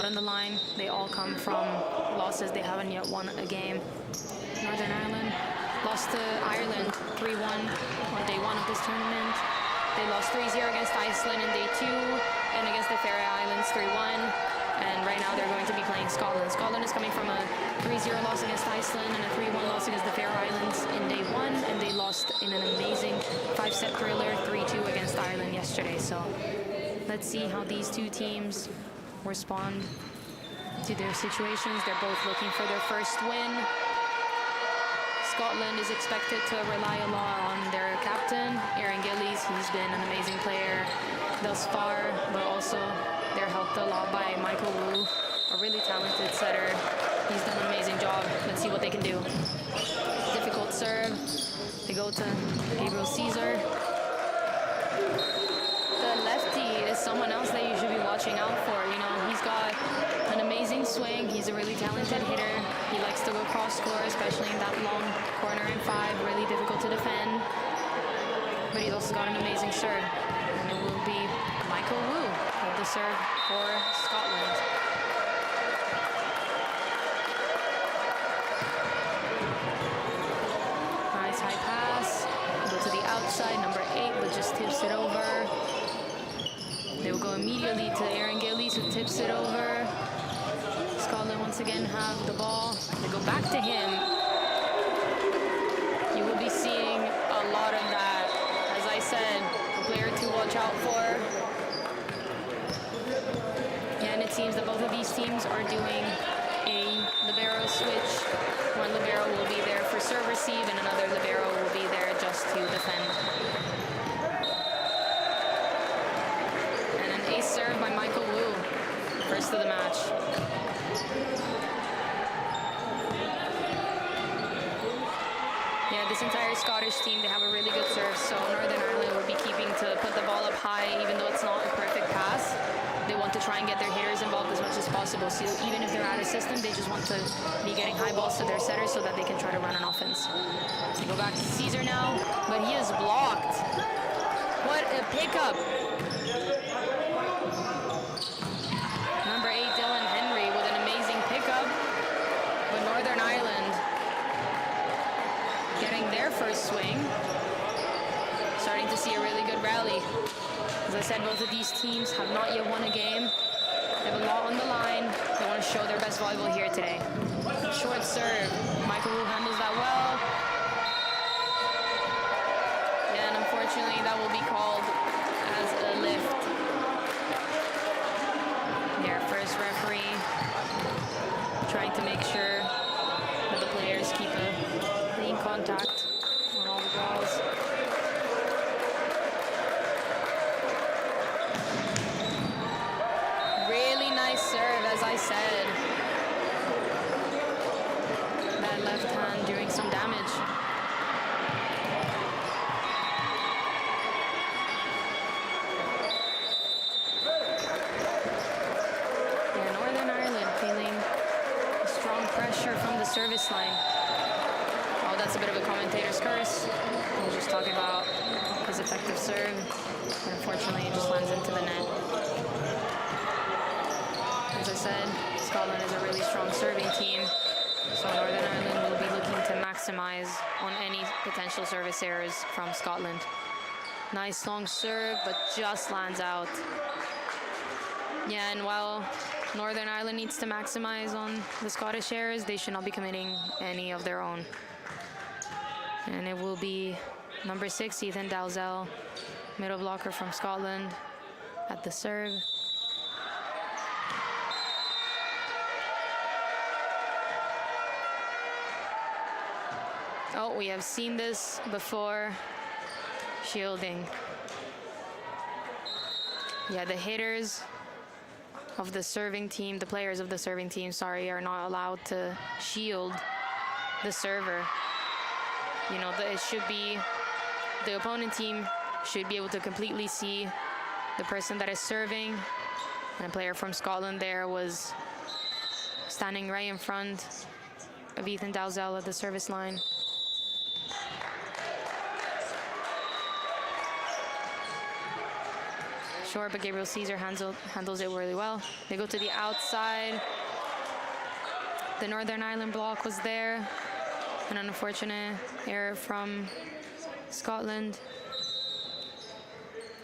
lot on the line. They all come from losses. They haven't yet won a game. Northern Ireland lost to Ireland 3-1 on day 1 of this tournament. They lost 3-0 against Iceland in day 2 and against the Faroe Islands 3-1. And right now they're going to be playing Scotland. Scotland is coming from a 3-0 loss against Iceland and a 3-1 loss against the Faroe Islands in day 1. And they lost in an amazing 5-set thriller 3-2 against Ireland yesterday. So let's see how these two teams respond to their situations. They're both looking for their first win. Scotland is expected to rely a lot on their captain, Aaron Gillies. He's been an amazing player thus far, but also they're helped a lot by Michael Wu, a really talented setter. He's done an amazing job. Let's see what they can do. Difficult serve. They go to Gabriel Caesar. The lefty is someone else that you should be watching out for. You know, he's got an amazing swing. He's a really talented hitter. He likes to go cross score, especially in that long corner in 5. Really difficult to defend. But he's also got an amazing serve. And it will be Michael Wu with the serve for Scotland. Nice high pass. Go to the outside, number 8, but just tips it over. They will go immediately to Aaron Gillies, who tips it over. Scotland once again have the ball. They go back to him. You will be seeing a lot of that. As I said, a player to watch out for. Yeah, and it seems that both of these teams are doing a libero switch. One libero will be there for serve receive, and another libero will be there just to defend. Serve by Michael Wu, first of the match. Yeah, this entire Scottish team, they have a really good serve, so Northern Ireland will be keeping to put the ball up high, even though it's not a perfect pass. They want to try and get their hitters involved as much as possible, so even if they're out of system, they just want to be getting high balls to their setters so that they can try to run an offense. They go back to Caesar now, but he is blocked. What a pickup! Number 8, Dylan Henry, with an amazing pickup. But Northern Ireland getting their first swing. Starting to see a really good rally. As I said, both of these teams have not yet won a game. They have a lot on the line. They want to show their best volleyball here today. Short serve. Michael Wu handles that well. Yeah, and unfortunately that will be called as a lift. First referee trying to make sure that the players keep a clean contact on all the balls. Really nice serve, as I said. That left hand doing some damage. From the service line. Oh, that's a bit of a commentator's curse. He was just talking about his effective serve. And unfortunately, it just lands into the net. As I said, Scotland is a really strong serving team. So Northern Ireland will be looking to maximize on any potential service errors from Scotland. Nice long serve, but just lands out. Yeah, and while Northern Ireland needs to maximize on the Scottish errors, they should not be committing any of their own. And it will be number 6, Ethan Dalzell, middle blocker from Scotland, at the serve. Oh, we have seen this before. Shielding. Yeah, the hitters of the serving team, the players of the serving team, sorry, are not allowed to shield the server. You know, it should be, the opponent team should be able to completely see the person that is serving. And a player from Scotland there was standing right in front of Ethan Dalzell at the service line. short, but Gabriel Caesar handles it really well. They go to the outside. The Northern Ireland block was there. An unfortunate error from Scotland.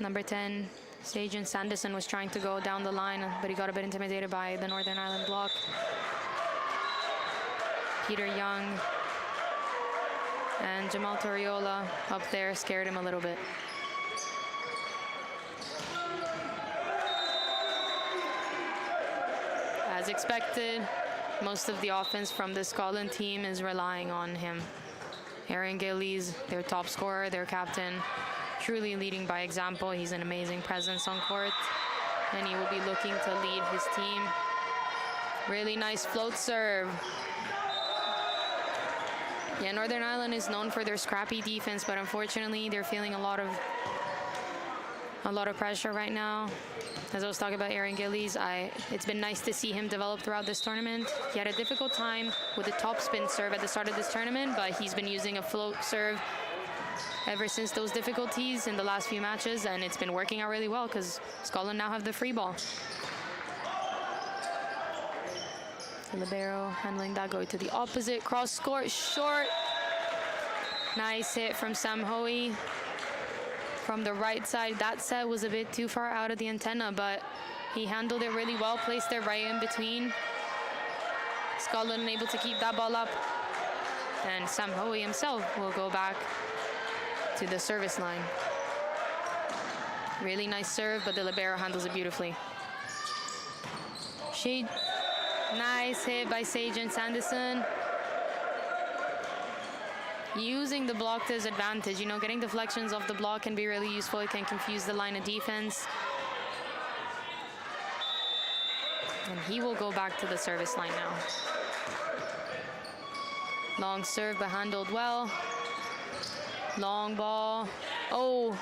Number 10, Sagen Sanderson was trying to go down the line, but he got a bit intimidated by the Northern Ireland block. Peter Young and Jamal Toriola up there scared him a little bit. As expected, most of the offense from the Scotland team is relying on him. Aaron Gillies, their top scorer, their captain, truly leading by example. He's an amazing presence on court, and he will be looking to lead his team. Really nice float serve. Yeah, Northern Ireland is known for their scrappy defense, but unfortunately they're feeling a lot of pressure right now. As I was talking about Aaron Gillies, it's been nice to see him develop throughout this tournament. He had a difficult time with the top spin serve at the start of this tournament, but he's been using a float serve ever since those difficulties in the last few matches, and it's been working out really well because Scotland now have the free ball. The libero handling that, going to the opposite, cross court, short. Nice hit from Sam Hoey from the right side. That set was a bit too far out of the antenna, but he handled it really well, placed it right in between. Scotland unable to keep that ball up, and Sam Hoey himself will go back to the service line. Really nice serve, but the libero handles it beautifully. Nice hit by Sagen Sanderson. Using the block to his advantage. You know, getting deflections off the block can be really useful. It can confuse the line of defense. And he will go back to the service line now. Long serve, but handled well. Long ball. Oh.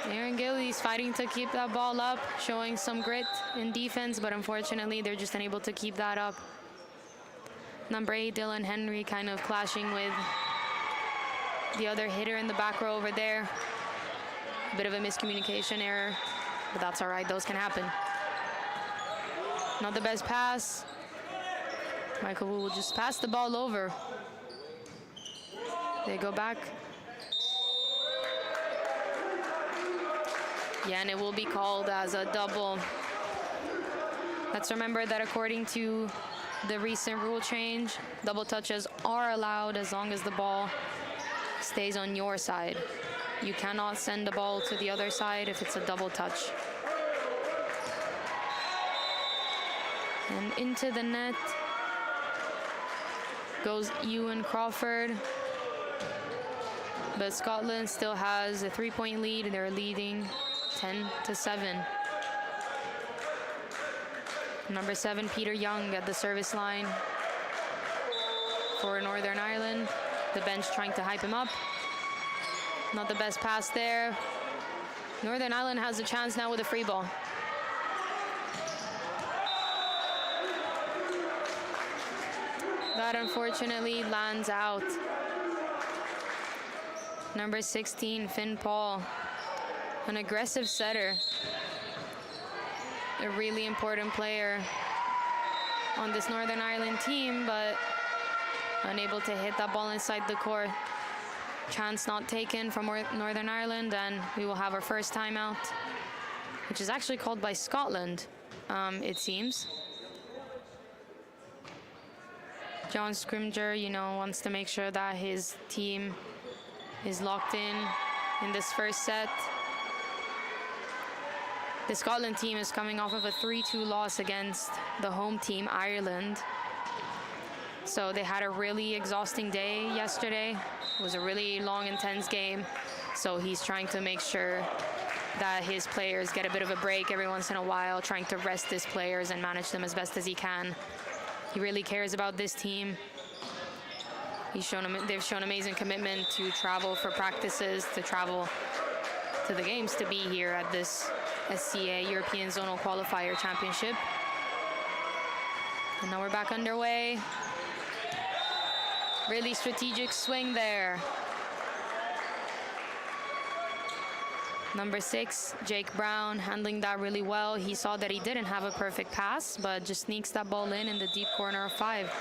Aaron Gillies fighting to keep that ball up, showing some grit in defense, but unfortunately they're just unable to keep that up. Number 8, Dylan Henry, kind of clashing with the other hitter in the back row over there. A bit of a miscommunication error, but that's all right, those can happen. Not the best pass. Michael Wu will just pass the ball over. They go back. Yeah, and it will be called as a double. Let's remember that according to the recent rule change, double touches are allowed as long as the ball stays on your side. You cannot send the ball to the other side if it's a double touch. And into the net goes Ewan Crawford. But Scotland still has a 3-point lead. They're leading 10-7. Number 7, Peter Young at the service line for Northern Ireland. The bench trying to hype him up. Not the best pass there. Northern Ireland has a chance now with a free ball. That unfortunately lands out. Number 16, Finn Paul, an aggressive setter. A really important player on this Northern Ireland team, but unable to hit that ball inside the court. Chance not taken from Northern Ireland, and we will have our first timeout, which is actually called by Scotland, it seems. John Scrimger, you know, wants to make sure that his team is locked in this first set. The Scotland team is coming off of a 3-2 loss against the home team, Ireland. So they had a really exhausting day yesterday. It was a really long, intense game. So he's trying to make sure that his players get a bit of a break every once in a while, trying to rest his players and manage them as best as he can. He really cares about this team. They've shown amazing commitment to travel for practices, to travel to the games, to be here at this SCA European Zonal Qualifier Championship. And now we're back underway. Really strategic swing there. Number 6, Jake Brown, handling that really well. He saw that he didn't have a perfect pass, but just sneaks that ball in the deep corner of 5.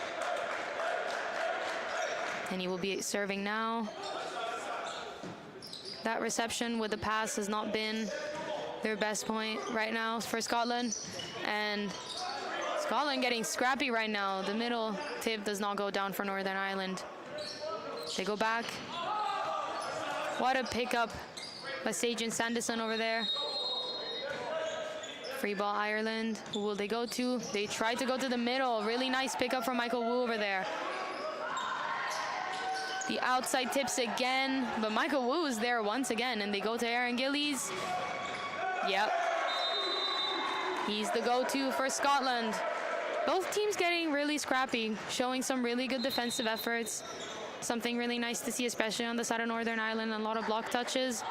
And he will be serving now. That reception with the pass has not been their best point right now for Scotland. And Scotland getting scrappy right now. The middle tip does not go down for Northern Ireland. They go back. What a pickup by Sagen Sanderson over there. Free ball Ireland. Who will they go to? They try to go to the middle. Really nice pickup from Michael Wu over there. The outside tips again, but Michael Wu is there once again, and they go to Aaron Gillies. Yep. He's the go-to for Scotland. Both teams getting really scrappy, showing some really good defensive efforts. Something really nice to see, especially on the side of Northern Ireland, a lot of block touches.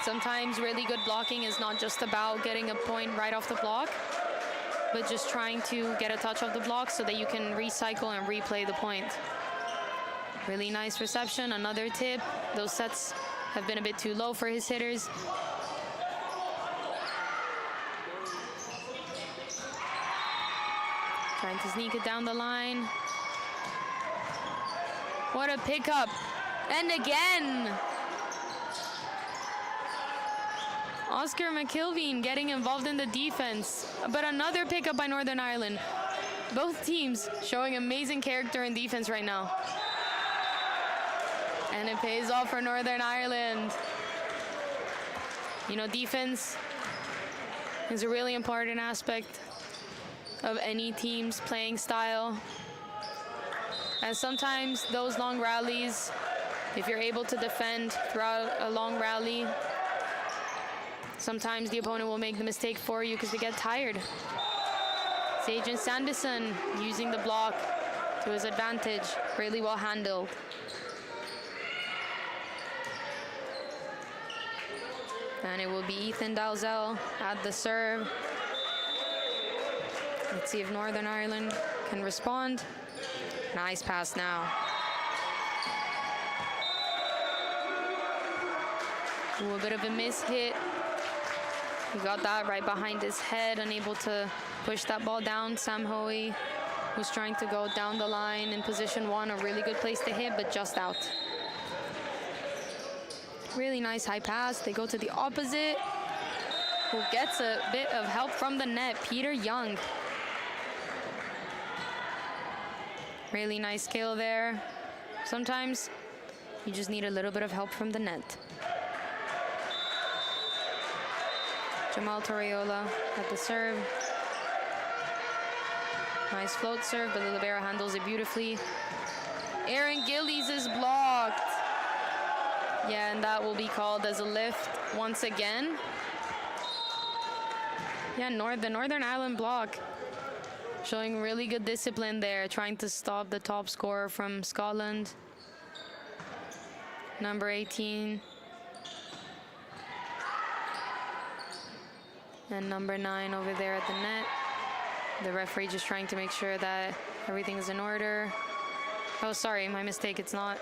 Sometimes really good blocking is not just about getting a point right off the block, but just trying to get a touch off the block so that you can recycle and replay the point. Really nice reception, another tip. Those sets have been a bit too low for his hitters. Trying to sneak it down the line. What a pickup. And again. Oscar McKilveen getting involved in the defense. But another pickup by Northern Ireland. Both teams showing amazing character in defense right now. And it pays off for Northern Ireland. You know, defense is a really important aspect of any team's playing style. And sometimes those long rallies, if you're able to defend throughout a long rally, sometimes the opponent will make the mistake for you because they get tired. Sagen Sanderson using the block to his advantage, really well handled. And it will be Ethan Dalzell at the serve. Let's see if Northern Ireland can respond. Nice pass now. Ooh, a bit of a miss hit. He got that right behind his head, unable to push that ball down. Sam Hoey was trying to go down the line in position 1, a really good place to hit, but just out. Really nice high pass. They go to the opposite, who gets a bit of help from the net, Peter Young. Really nice kill there. Sometimes you just need a little bit of help from the net. Jamal Torreola at the serve. Nice float serve, but the libero handles it beautifully. Aaron Gillies is blocked. Yeah, and that will be called as a lift once again. Yeah, the Northern Ireland block showing really good discipline there, trying to stop the top scorer from Scotland. Number 18. And number 9 over there at the net. The referee just trying to make sure that everything is in order. Oh, sorry, my mistake, it's not.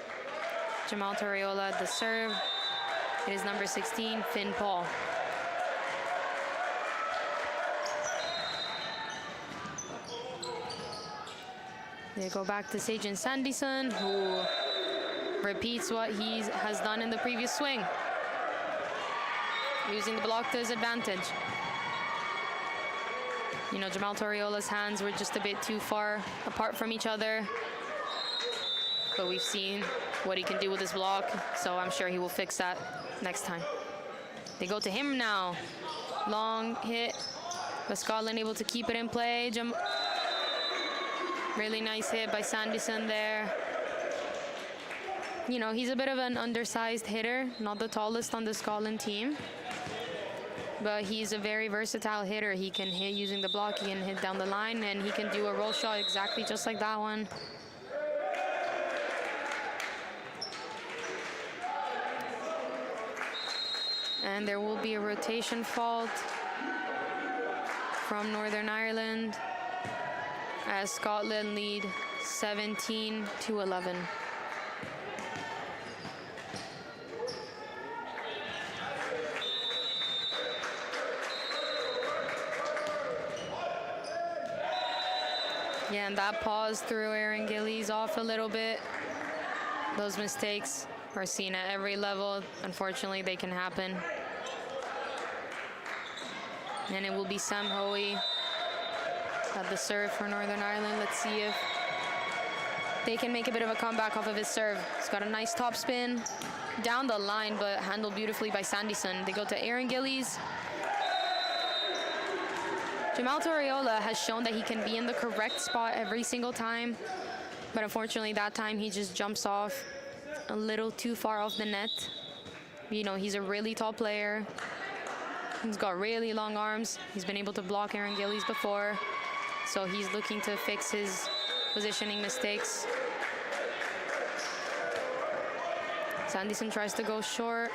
Jamal Torreola at the serve. It is number 16, Finn Paul. They go back to Sagen Sanderson, who repeats what he has done in the previous swing, using the block to his advantage. You know, Jamal Torreola's hands were just a bit too far apart from each other, but we've seen what he can do with his block, so I'm sure he will fix that next time. They go to him now. Long hit, but Scotland able to keep it in play. Really nice hit by Sanderson there. You know, he's a bit of an undersized hitter, not the tallest on the Scotland team, but he's a very versatile hitter. He can hit using the block, he can hit down the line, and he can do a roll shot exactly just like that one. And there will be a rotation fault from Northern Ireland as Scotland lead 17-11. Yeah, and that pause threw Aaron Gillies off a little bit. Those mistakes are seen at every level. Unfortunately, they can happen. And it will be Sam Hoey at the serve for Northern Ireland. Let's see if they can make a bit of a comeback off of his serve. He's got a nice top spin down the line, but handled beautifully by Sanderson. They go to Aaron Gillies. Jamal Torreola has shown that he can be in the correct spot every single time, but unfortunately that time he just jumps off a little too far off the net. You know, he's a really tall player. He's got really long arms. He's been able to block Aaron Gillies before, so he's looking to fix his positioning mistakes. Sanderson tries to go short.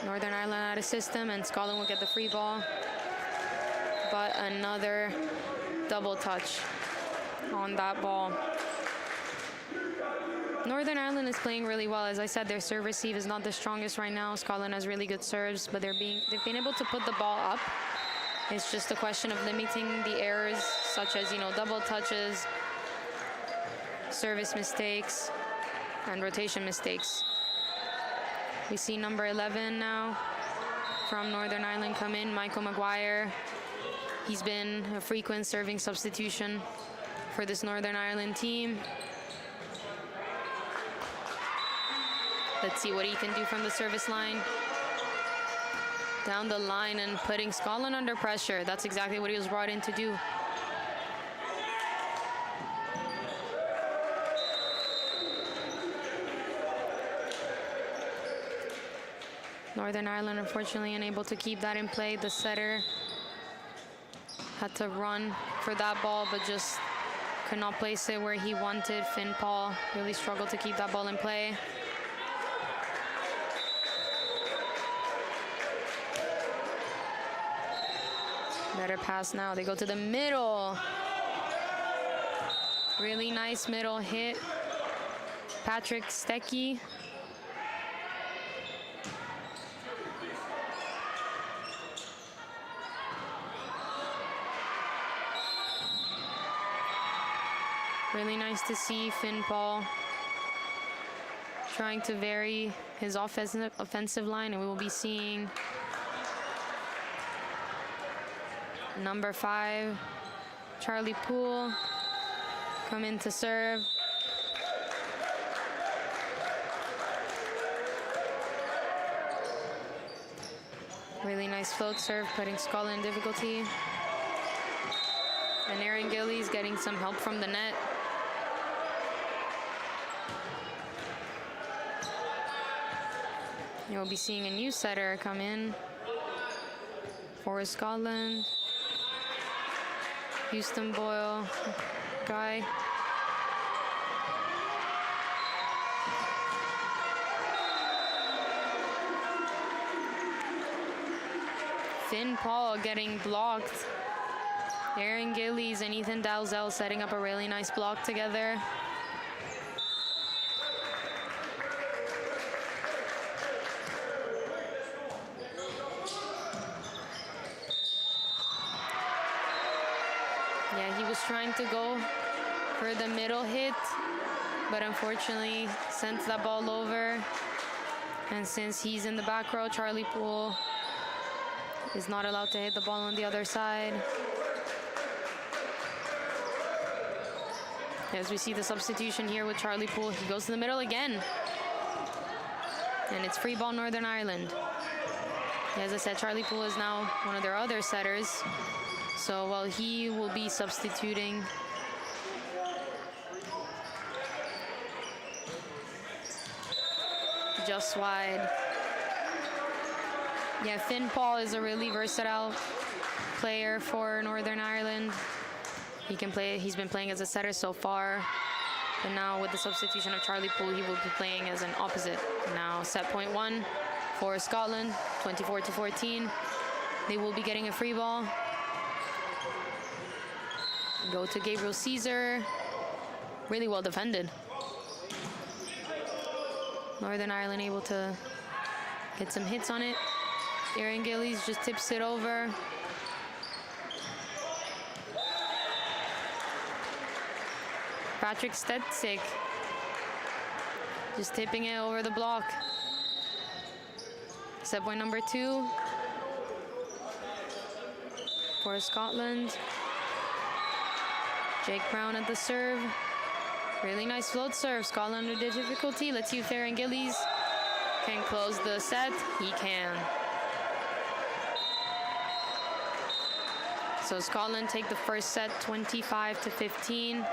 Northern Ireland out of system, and Scotland will get the free ball. But another double touch on that ball. Northern Ireland is playing really well. As I said, their serve receive is not the strongest right now. Scotland has really good serves, but they've been able to put the ball up. It's just a question of limiting the errors, such as, you know, double touches, service mistakes, and rotation mistakes. We see number 11 now from Northern Ireland come in, Michael Maguire. He's been a frequent serving substitution for this Northern Ireland team. Let's see what he can do from the service line. Down the line and putting Scotland under pressure. That's exactly what he was brought in to do. Northern Ireland unfortunately unable to keep that in play. The setter had to run for that ball, but just could not place it where he wanted. Finn Paul really struggled to keep that ball in play. Better pass now. They go to the middle. Really nice middle hit. Patrick Stecky. Really nice to see Finn Paul trying to vary his offensive line, and we will be seeing number 5, Charlie Poole, come in to serve. Really nice float serve, putting Scotland in difficulty. And Aaron Gillies getting some help from the net. You'll be seeing a new setter come in for Scotland. Houston Boyle guy. Finn Paul getting blocked. Aaron Gillies and Ethan Dalzell setting up a really nice block together. Yeah, he was trying to go for the middle hit, but unfortunately sent that ball over. And since he's in the back row, Charlie Poole is not allowed to hit the ball on the other side. As we see the substitution here with Charlie Poole, he goes to the middle again. And it's free ball Northern Ireland. As I said, Charlie Poole is now one of their other setters. So while he will be substituting, just wide. Yeah, Finn Paul is a really versatile player for Northern Ireland. He can play, he's been playing as a setter so far, but now with the substitution of Charlie Poole, he will be playing as an opposite. Now set point 1 for Scotland, 24-14. They will be getting a free ball. Go to Gabriel Caesar. Really well defended. Northern Ireland able to get some hits on it. Aaron Gillies just tips it over. Patrick Stetzik just tipping it over the block. Set point number 2 for Scotland. Jake Brown at the serve. Really nice float serve. Scotland under difficulty. Let's see if Aaron Gillies can close the set. He can. So Scotland take the first set 25-15.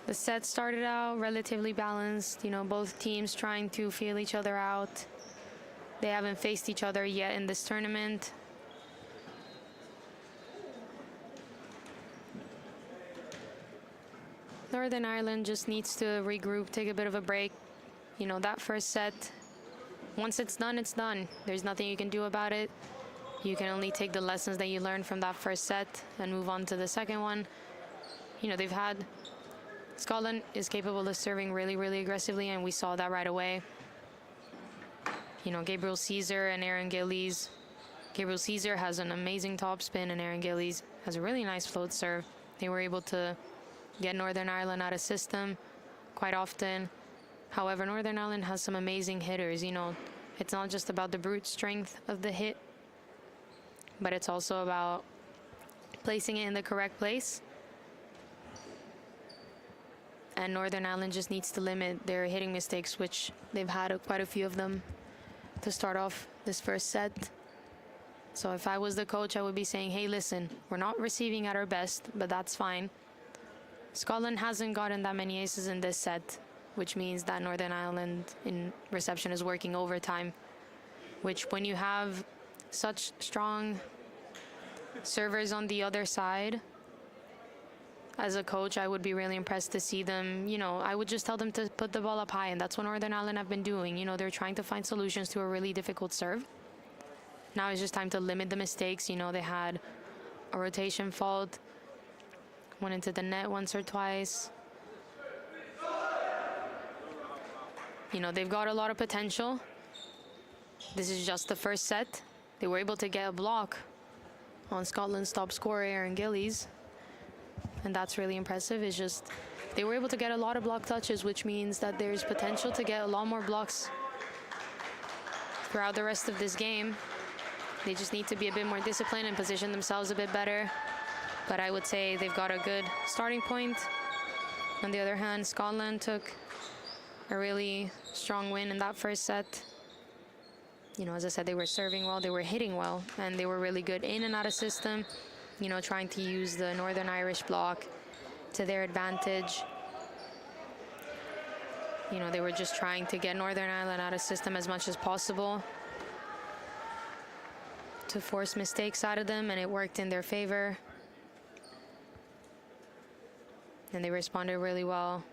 The set started out relatively balanced, you know, both teams trying to feel each other out. They haven't faced each other yet in this tournament. Northern Ireland just needs to regroup, take a bit of a break. You know, that first set, once it's done, it's done. There's nothing you can do about it. You can only take the lessons that you learned from that first set and move on to the second one. You know, Scotland is capable of serving really, really aggressively, and we saw that right away. You know, Gabriel Caesar and Aaron Gillies. Gabriel Caesar has an amazing topspin, and Aaron Gillies has a really nice float serve. They were able to get Northern Ireland out of system quite often. However, Northern Ireland has some amazing hitters. You know, it's not just about the brute strength of the hit, but it's also about placing it in the correct place. And Northern Ireland just needs to limit their hitting mistakes, which they've had quite a few of them to start off this first set. So if I was the coach, I would be saying, hey, listen, we're not receiving at our best, but that's fine. Scotland hasn't gotten that many aces in this set, which means that Northern Ireland in reception is working overtime, which when you have such strong servers on the other side, as a coach, I would be really impressed to see them, you know, I would just tell them to put the ball up high, and that's what Northern Ireland have been doing. You know, they're trying to find solutions to a really difficult serve. Now it's just time to limit the mistakes. You know, they had a rotation fault, went into the net once or twice. You know, they've got a lot of potential. This is just the first set. They were able to get a block on Scotland's top scorer, Aaron Gillies. And that's really impressive. It's just they were able to get a lot of block touches, which means that there's potential to get a lot more blocks throughout the rest of this game. They just need to be a bit more disciplined and position themselves a bit better. But I would say they've got a good starting point. On the other hand, Scotland took a really strong win in that first set. You know, as I said, they were serving well, they were hitting well, and they were really good in and out of system. You know, trying to use the Northern Irish block to their advantage. You know, they were just trying to get Northern Ireland out of system as much as possible to force mistakes out of them, and it worked in their favor. And they responded really well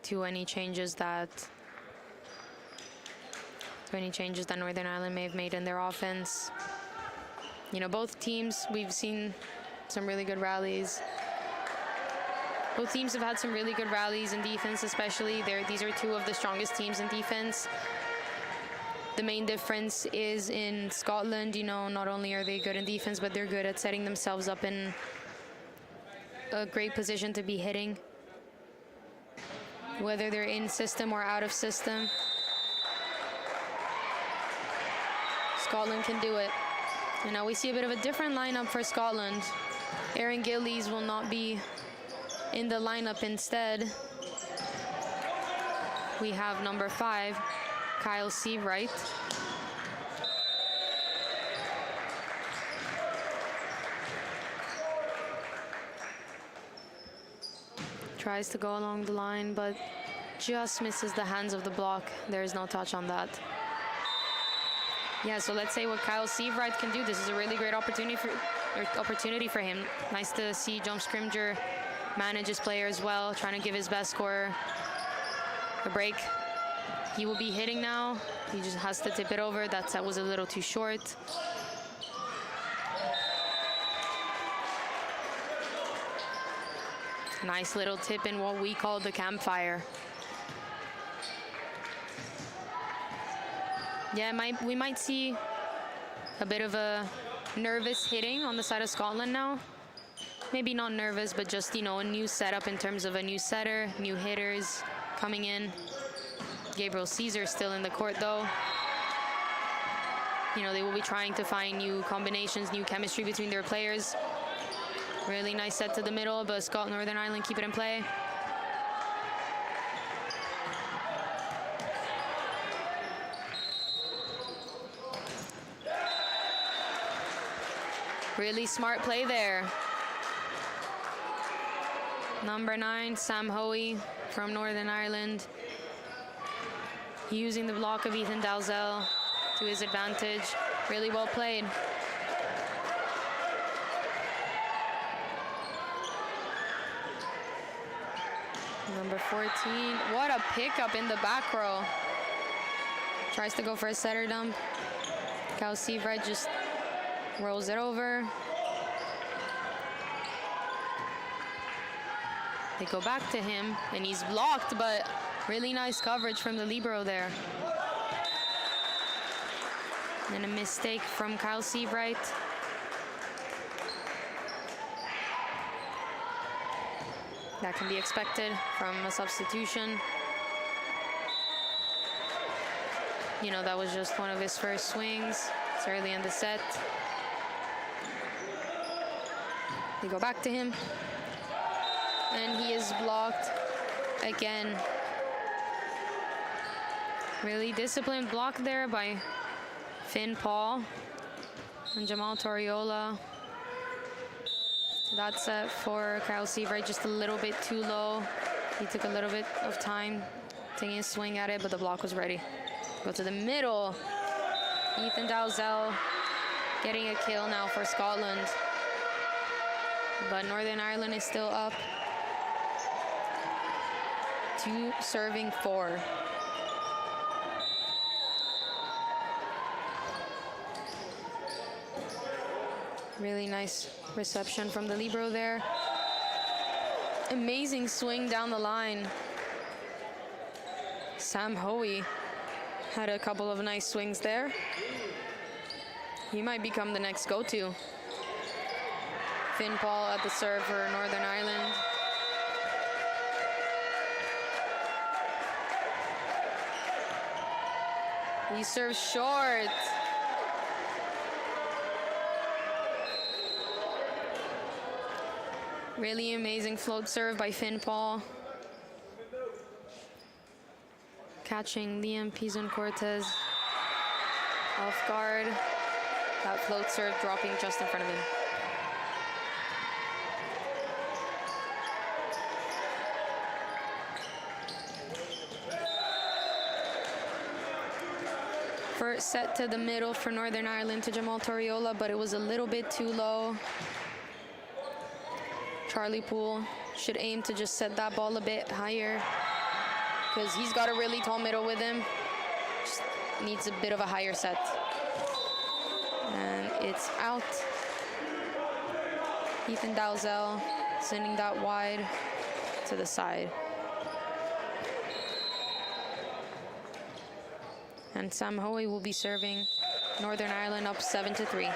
to any changes that Northern Ireland may have made in their offense. You know, both teams, we've seen some really good rallies. Both teams have had some really good rallies in defense, especially. These are two of the strongest teams in defense. The main difference is in Scotland, you know, not only are they good in defense, but they're good at setting themselves up in a great position to be hitting, whether they're in system or out of system. Scotland can do it. And now we see a bit of a different lineup for Scotland. Aaron Gillies will not be in the lineup. Instead, we have number 5, Kyle Seawright. Tries to go along the line, but just misses the hands of the block. There is no touch on that. Yeah, so let's say what Kyle Seawright can do. This is a really great opportunity for him. Nice to see John Scrimger manage his player as well, trying to give his best scorer a break. He will be hitting now. He just has to tip it over. That was a little too short. Nice little tip in what we call the campfire. Yeah, we might see a bit of a nervous hitting on the side of Scotland now. Maybe not nervous, but just, you know, a new setup in terms of a new setter, new hitters coming in. Gabriel Caesar still in the court, though. You know, they will be trying to find new combinations, new chemistry between their players. Really nice set to the middle, but Northern Ireland keep it in play. Really smart play there. Number 9, Sam Hoey from Northern Ireland, using the block of Ethan Dalzell to his advantage. Really well played. Number 14, what a pickup in the back row. Tries to go for a setter dump. Kyle Seabright just rolls it over. They go back to him, and he's blocked, but really nice coverage from the libero there. And a mistake from Kyle Seabright. That can be expected from a substitution. You know, that was just one of his first swings. It's early in the set. They go back to him. And he is blocked again. Really disciplined block there by Finn Paul and Jamal Toriola. That set for Kyle Seabright just a little bit too low. He took a little bit of time taking a swing at it, but the block was ready. Go to the middle. Ethan Dalzell getting a kill now for Scotland. But Northern Ireland is still up. 2 serving 4. Really nice reception from the libero there. Amazing swing down the line. Sam Hoey had a couple of nice swings there. He might become the next go-to. Finn Paul at the serve for Northern Ireland. He serves short. Really amazing float serve by Finn Paul. Catching Liam Pizon-Cortez off guard. That float serve dropping just in front of him. First set to the middle for Northern Ireland to Jamal Toriola, but it was a little bit too low. Charlie Poole should aim to just set that ball a bit higher because he's got a really tall middle with him. Just needs a bit of a higher set. And it's out. Ethan Dalzell sending that wide to the side. And Sam Hoey will be serving Northern Ireland up 7-3.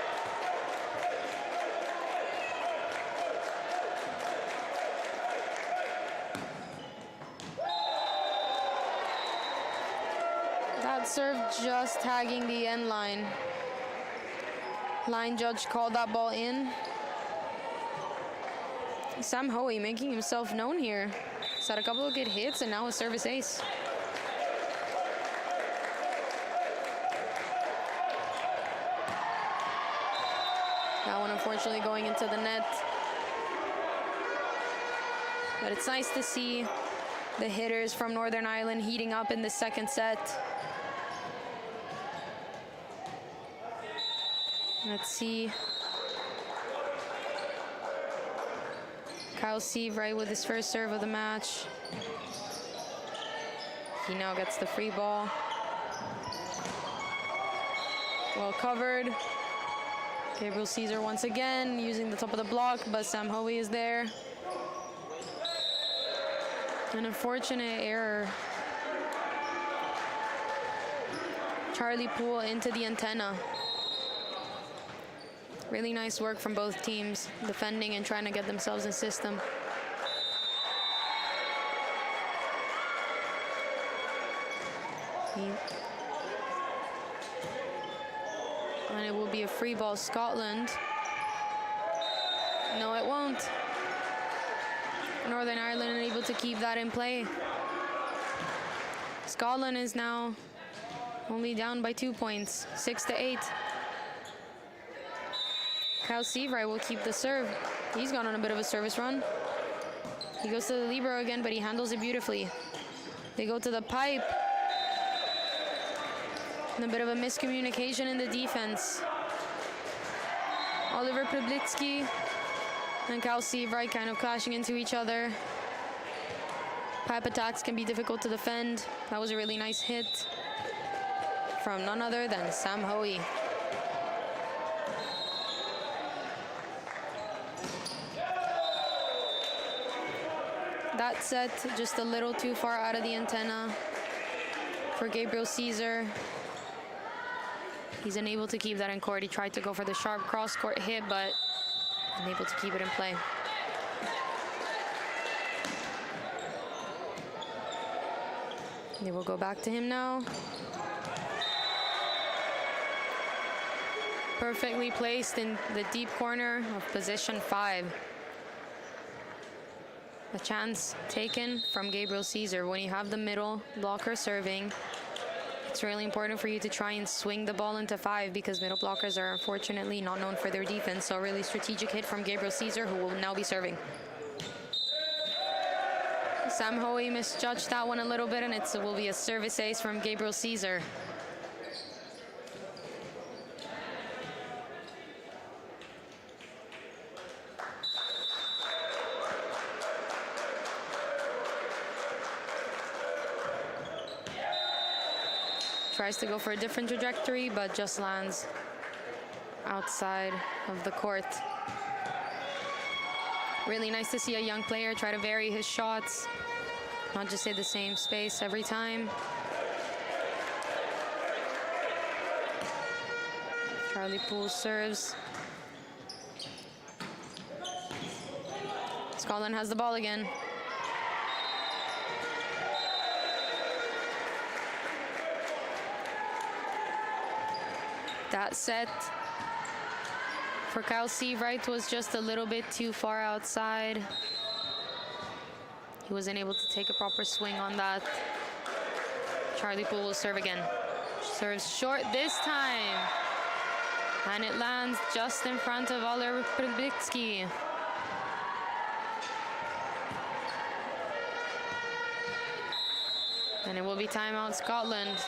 That serve just tagging the end line. Line judge called that ball in. Sam Hoey making himself known here. He's had a couple of good hits and now a service ace. That one unfortunately going into the net. But it's nice to see the hitters from Northern Ireland heating up in the second set. Let's see. Kyle Seabright with his first serve of the match. He now gets the free ball. Well covered. Gabriel Caesar once again using the top of the block, but Sam Hoey is there. An unfortunate error. Charlie Poole into the antenna. Really nice work from both teams, defending and trying to get themselves in system. And it will be a free ball, Scotland. No, it won't. Northern Ireland unable to keep that in play. Scotland is now only down by 2 points, 6-8. Kyle Seavright will keep the serve. He's gone on a bit of a service run. He goes to the libero again, but he handles it beautifully. They go to the pipe. And a bit of a miscommunication in the defense. Oliver Priblitsky and Kyle Seavright kind of clashing into each other. Pipe attacks can be difficult to defend. That was a really nice hit from none other than Sam Hoey. That set just a little too far out of the antenna for Gabriel Caesar. He's unable to keep that in court. He tried to go for the sharp cross-court hit, but unable to keep it in play. They will go back to him now. Perfectly placed in the deep corner of position 5. A chance taken from Gabriel Caesar. When you have the middle blocker serving, it's really important for you to try and swing the ball into 5 because middle blockers are unfortunately not known for their defense. So a really strategic hit from Gabriel Caesar, who will now be serving. Sam Hoey misjudged that one a little bit, and it will be a service ace from Gabriel Caesar. Tries to go for a different trajectory, but just lands outside of the court. Really nice to see a young player try to vary his shots, not just hit the same space every time. Charlie Poole serves. Scotland has the ball again. That set for Kyle Seavright was just a little bit too far outside. He wasn't able to take a proper swing on that. Charlie Poole will serve again. Serves short this time. And it lands just in front of Oliver Priblitsky. And it will be timeout Scotland.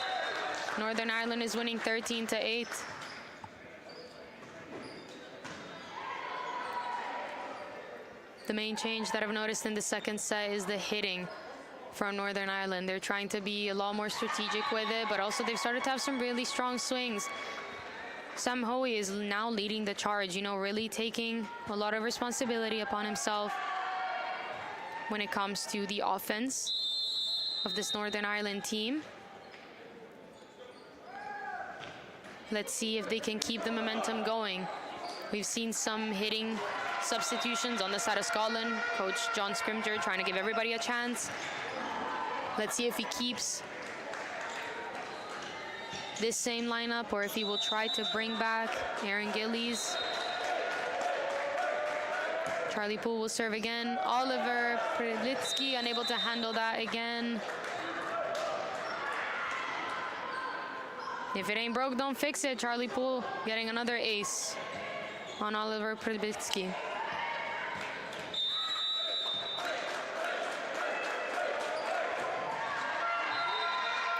Northern Ireland is winning 13-8. The main change that I've noticed in the second set is the hitting from Northern Ireland. They're trying to be a lot more strategic with it, but also they've started to have some really strong swings. Sam Hoey is now leading the charge, you know, really taking a lot of responsibility upon himself when it comes to the offense of this Northern Ireland team. Let's see if they can keep the momentum going. We've seen some hitting substitutions on the side of Scotland. Coach John Scrimger trying to give everybody a chance. Let's see if he keeps this same lineup or if he will try to bring back Aaron Gillies. Charlie Poole will serve again. Oliver Priblitsky unable to handle that again. If it ain't broke, don't fix it. Charlie Poole getting another ace on Oliver Priblitsky.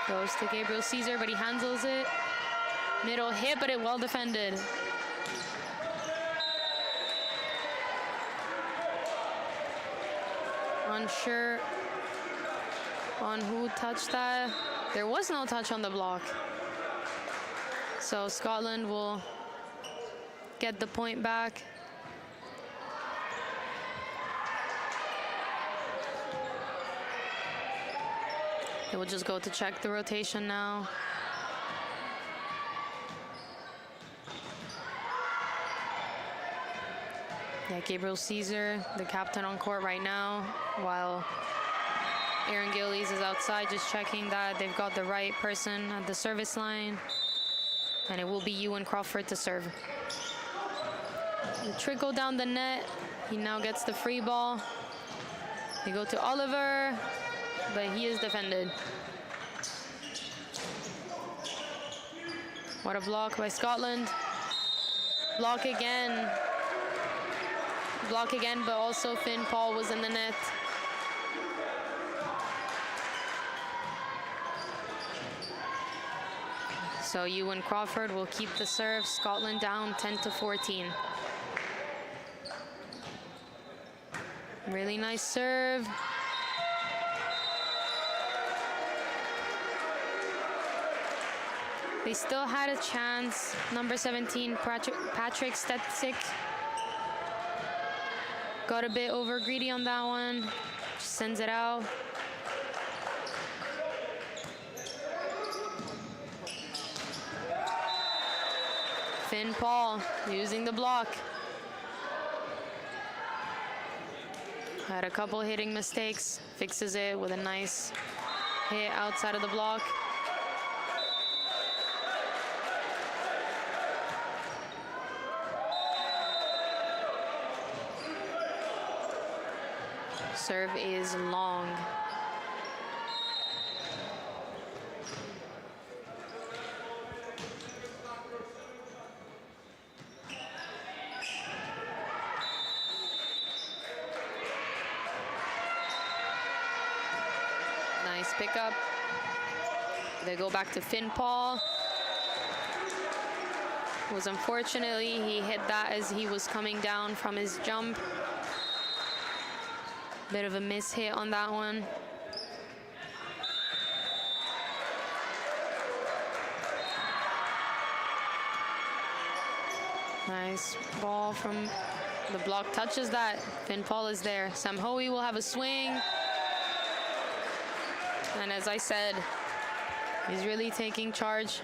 Goes to Gabriel Caesar, but he handles it. Middle hit, but it well defended. Unsure on who touched that. There was no touch on the block. So Scotland will get the point back. They will just go to check the rotation now. Yeah, Gabriel Caesar, the captain on court right now, while Aaron Gillies is outside just checking that they've got the right person at the service line. And it will be Ewan Crawford to serve. The trickle down the net. He now gets the free ball. They go to Oliver, but he is defended. What a block by Scotland. Block again. Block again, but also Finn Paul was in the net. So Ewan Crawford will keep the serve. Scotland down 10-14. Really nice serve. They still had a chance. Number 17, Patrick Stetzik. Got a bit over greedy on that one. Just sends it out. Finn Paul using the block. Had a couple hitting mistakes. Fixes it with a nice hit outside of the block. Serve is long. Nice pickup. They go back to Finn Paul. Unfortunately, he hit that as he was coming down from his jump. Bit of a miss hit on that one. Nice ball from the block. Touches that. Finn Paul is there. Sam Hoey will have a swing. And as I said, he's really taking charge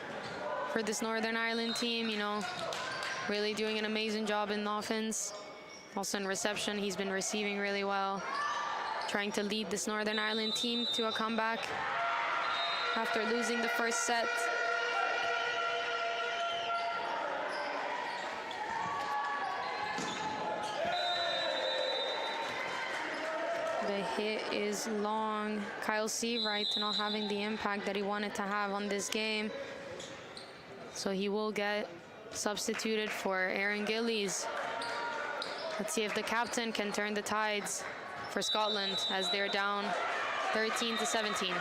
for this Northern Ireland team, you know, really doing an amazing job in offense. Also in reception, he's been receiving really well. Trying to lead this Northern Ireland team to a comeback after losing the first set. The hit is long. Kyle Seawright not having the impact that he wanted to have on this game. So he will get substituted for Aaron Gillies. Let's see if the captain can turn the tides for Scotland as they're down 13-17.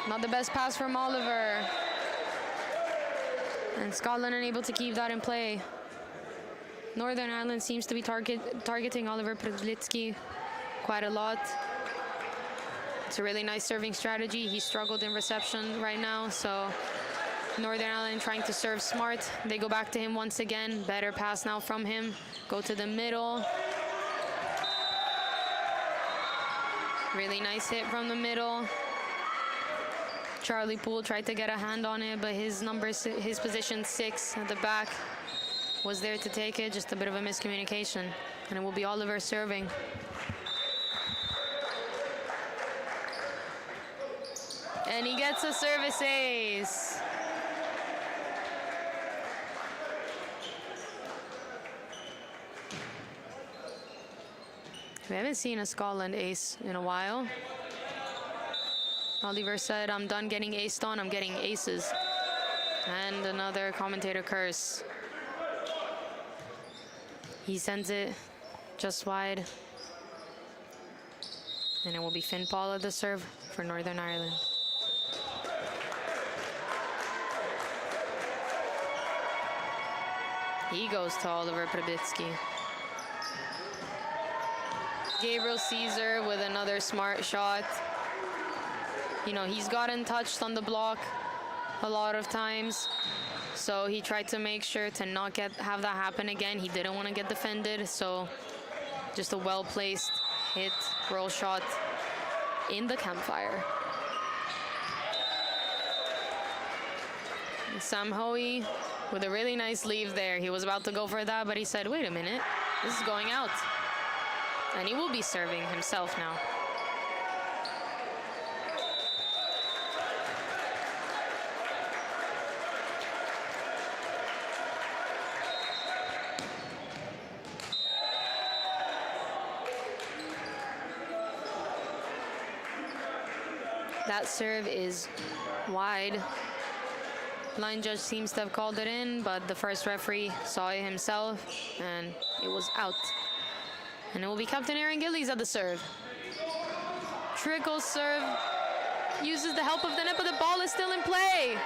Not the best pass from Oliver. And Scotland unable to keep that in play. Northern Ireland seems to be targeting Oliver Prudlitsky quite a lot. It's a really nice serving strategy. He struggled in reception right now, so Northern Ireland trying to serve smart. They go back to him once again. Better pass now from him. Go to the middle. Really nice hit from the middle. Charlie Poole tried to get a hand on it, but his position 6 at the back was there to take it. Just a bit of a miscommunication. And it will be Oliver serving. And he gets a service ace. We haven't seen a Scotland ace in a while. Oliver said, "I'm done getting aced on, I'm getting aces." And another commentator curse. He sends it just wide. And it will be Finn Paul at the serve for Northern Ireland. He goes to Oliver Probitsky. Gabriel Caesar with another smart shot. You know, he's gotten touched on the block a lot of times. So he tried to make sure to not have that happen again. He didn't want to get defended. So just a well-placed hit, roll shot in the campfire. Sam Hoey with a really nice leave there. He was about to go for that, but he said, wait a minute, this is going out. And he will be serving himself now. That serve is wide. Line judge seems to have called it in, but the first referee saw it himself, and it was out. And it will be Captain Aaron Gillies at the serve. Trickle serve, uses the help of the net, but the ball is still in play.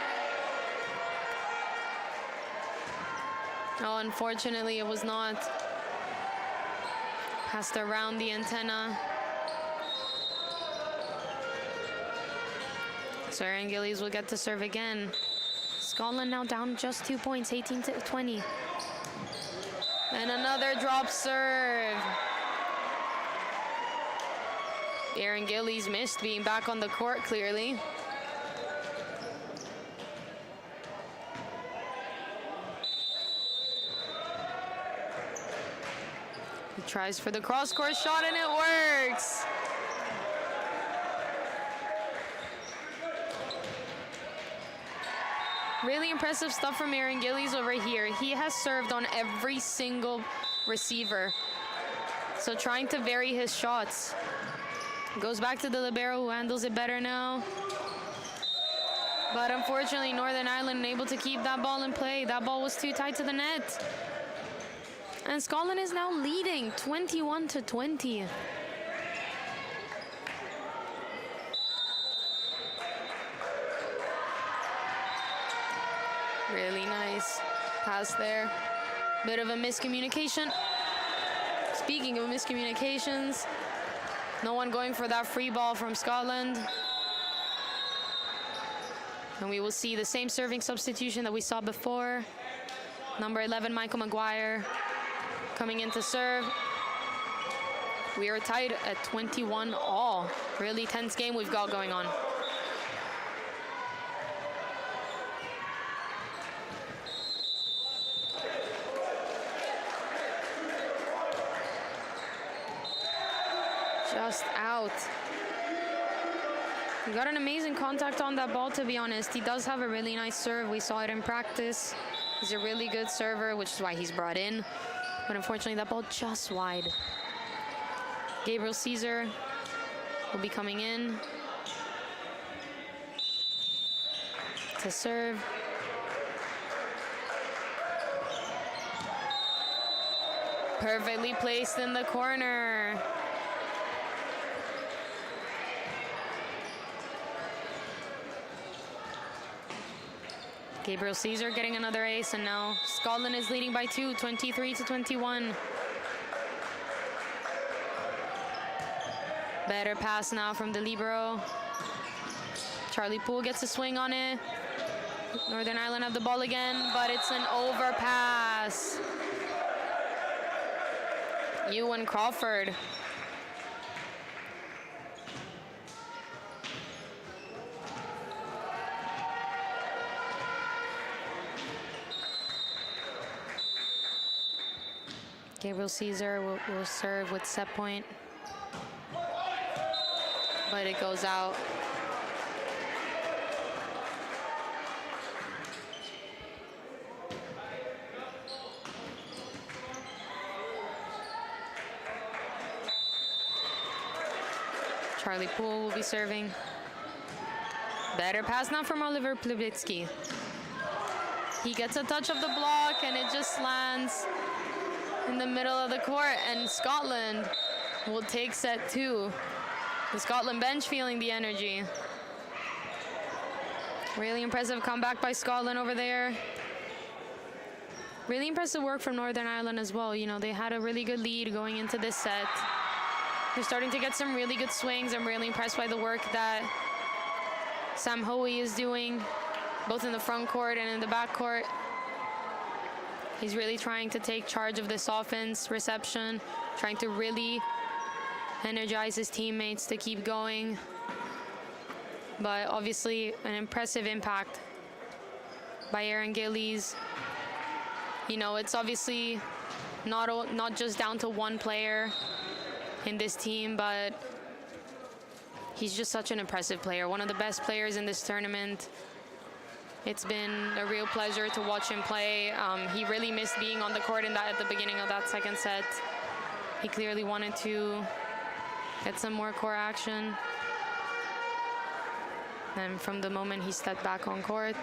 Oh, unfortunately, it was not. Passed around the antenna. So Aaron Gillies will get to serve again. Scotland now down just 2 points, 18-20. And another drop serve. Aaron Gillies missed being back on the court clearly. He tries for the cross-court shot and it works. Really impressive stuff from Aaron Gillies over here. He has served on every single receiver. So trying to vary his shots. Goes back to the libero who handles it better now. But unfortunately, Northern Ireland unable to keep that ball in play. That ball was too tight to the net. And Scotland is now leading 21-20. Really nice pass there. Bit of a miscommunication. Speaking of miscommunications, no one going for that free ball from Scotland. And we will see the same serving substitution that we saw before. Number 11, Michael Maguire, coming in to serve. We are tied at 21 all. Really tense game we've got going on. Just out. He got an amazing contact on that ball, to be honest. He does have a really nice serve. We saw it in practice. He's a really good server, which is why he's brought in. But unfortunately, that ball just wide. Gabriel Caesar will be coming in to serve. Perfectly placed in the corner. Gabriel Caesar getting another ace, and now Scotland is leading by 2, 23-21. Better pass now from the libero. Charlie Poole gets a swing on it. Northern Ireland have the ball again, but it's an overpass. Ewan Crawford. Gabriel Caesar will serve with set point, but it goes out. Charlie Poole will be serving. Better pass now from Oliver Plubitsky. He gets a touch of the block and it just lands in the middle of the court, and Scotland will take set 2. The Scotland bench feeling the energy. Really impressive comeback by Scotland over there. Really impressive work from Northern Ireland as well. You know, they had a really good lead going into this set. They're starting to get some really good swings. I'm really impressed by the work that Sam Hoey is doing, both in the front court and in the back court. He's really trying to take charge of this offense, reception, trying to really energize his teammates to keep going. But obviously an impressive impact by Aaron Gillies. You know, it's obviously not just down to one player in this team, but he's just such an impressive player, one of the best players in this tournament. It's been a real pleasure to watch him play. He really missed being on the court at the beginning of that second set. He clearly wanted to get some more court action. And from the moment he stepped back on court,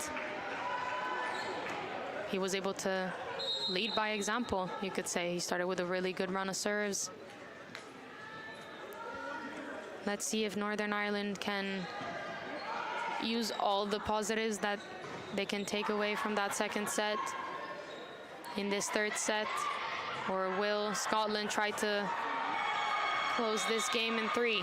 he was able to lead by example, you could say. He started with a really good run of serves. Let's see if Northern Ireland can use all the positives that they can take away from that second set in this third set, or will Scotland try to close this game in 3?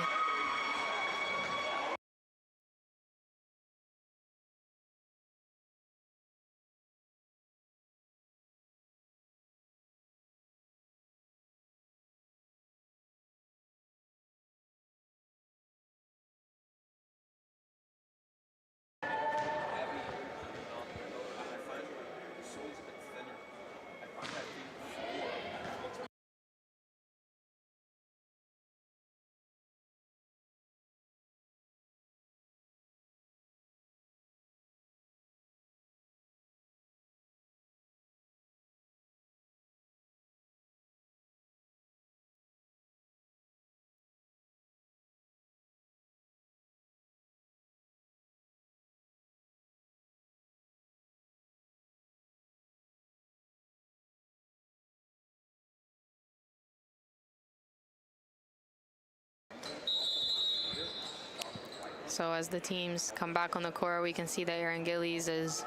So as the teams come back on the court, we can see that Aaron Gillies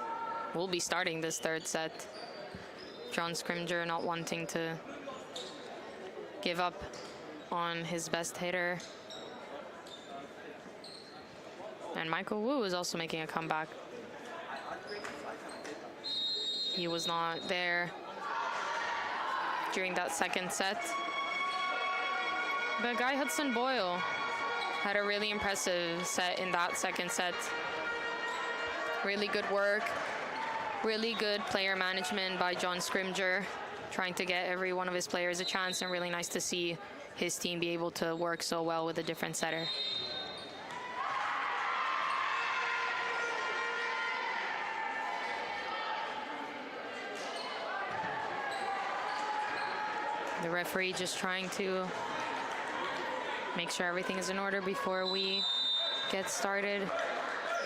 will be starting this third set. John Scrimger not wanting to give up on his best hitter. And Michael Wu is also making a comeback. He was not there during that second set. But Guy Hudson Boyle had a really impressive set in that second set. Really good work, really good player management by John Scrimger, trying to get every one of his players a chance, and really nice to see his team be able to work so well with a different setter. The referee just trying to make sure everything is in order before we get started.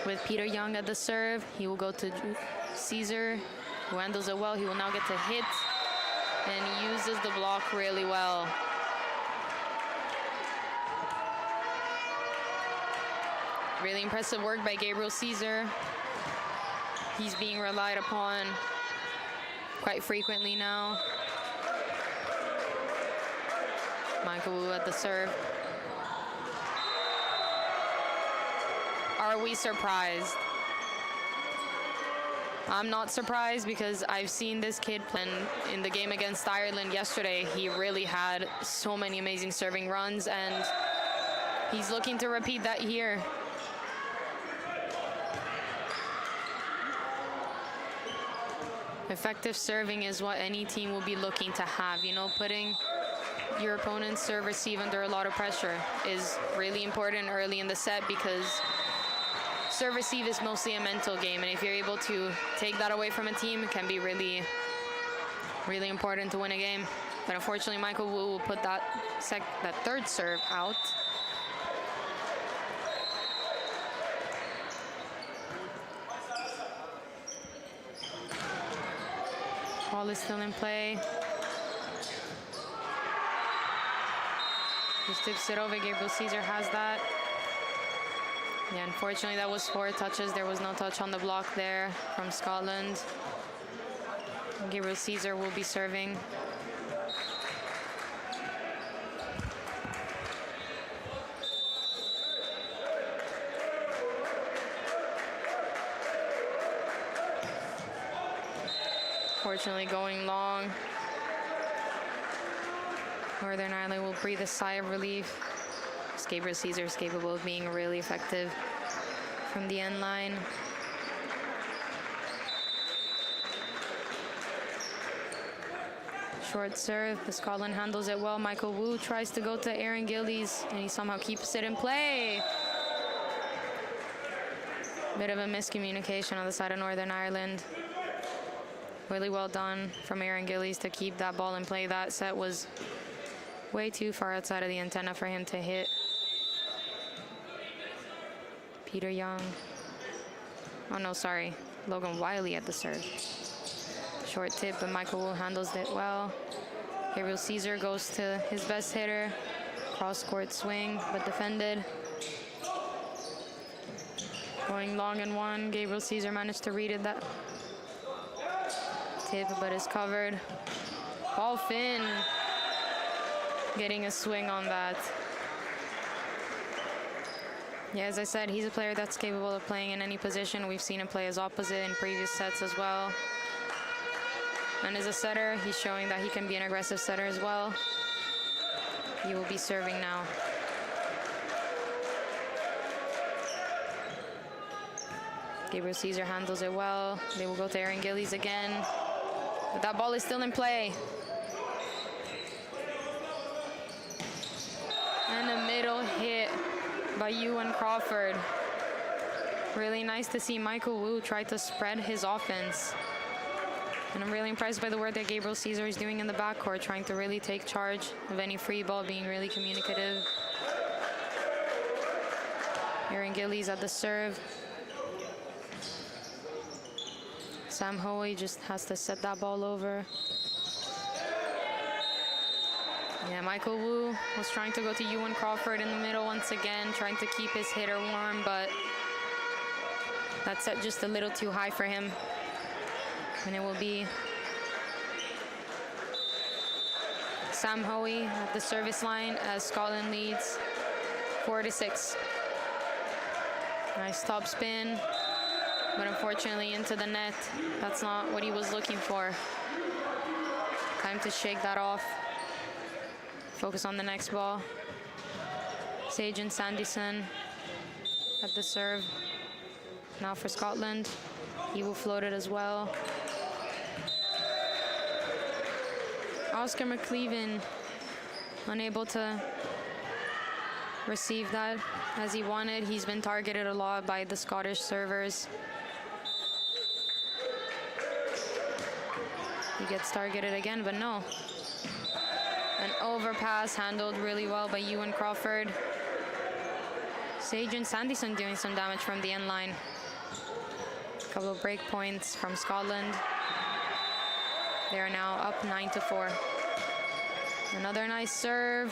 With Peter Young at the serve, he will go to Caesar, who handles it well. He will now get to hit and uses the block really well. Really impressive work by Gabriel Caesar. He's being relied upon quite frequently now. Michael Wu at the serve. Are we surprised? I'm not surprised, because I've seen this kid play in the game against Ireland yesterday. He really had so many amazing serving runs, and he's looking to repeat that here. Effective serving is what any team will be looking to have. You know, putting your opponent's serve receive under a lot of pressure is really important early in the set, because serve receive is mostly a mental game, and if you're able to take that away from a team, it can be really, really important to win a game. But unfortunately, Michael Wu will put that third serve out. Ball is still in play. Just tips it over. Gabriel Caesar has that. Yeah, unfortunately, that was 4 touches. There was no touch on the block there from Scotland. Gabriel Caesar will be serving. Fortunately, going long. Northern Ireland will breathe a sigh of relief. Gabriel Caesar is capable of being really effective from the end line. Short serve, but Scotland handles it well. Michael Wu tries to go to Aaron Gillies, and he somehow keeps it in play. Bit of a miscommunication on the side of Northern Ireland. Really well done from Aaron Gillies to keep that ball in play. That set was way too far outside of the antenna for him to hit. Peter Young. Oh no, sorry. Logan Wiley at the serve. Short tip, but Michael Wu handles it well. Gabriel Caesar goes to his best hitter. Cross-court swing, but defended. Going long and one. Gabriel Caesar managed to read it. That tip, but is covered. Paul Finn getting a swing on that. Yeah, as I said, he's a player that's capable of playing in any position. We've seen him play as opposite in previous sets as well. And as a setter, he's showing that he can be an aggressive setter as well. He will be serving now. Gabriel Caesar handles it well. They will go to Aaron Gillies again. But that ball is still in play. And a middle hit by Ewan Crawford. Really nice to see Michael Wu try to spread his offense. And I'm really impressed by the work that Gabriel Caesar is doing in the backcourt, trying to really take charge of any free ball, being really communicative. Aaron Gillies at the serve. Sam Hoey just has to set that ball over. Yeah, Michael Wu was trying to go to Ewan Crawford in the middle once again, trying to keep his hitter warm, but that set just a little too high for him. And it will be Sam Hoey at the service line as Scotland leads 4-6. Nice top spin, but unfortunately into the net. That's not what he was looking for. Time to shake that off. Focus on the next ball. Sagen Sandison at the serve. Now for Scotland. He will float it as well. Oscar McLeavin unable to receive that as he wanted. He's been targeted a lot by the Scottish servers. He gets targeted again, but no. An overpass handled really well by Ewan Crawford. Sagen Sandison doing some damage from the end line. A couple of break points from Scotland. They are now up 9-4. Another nice serve.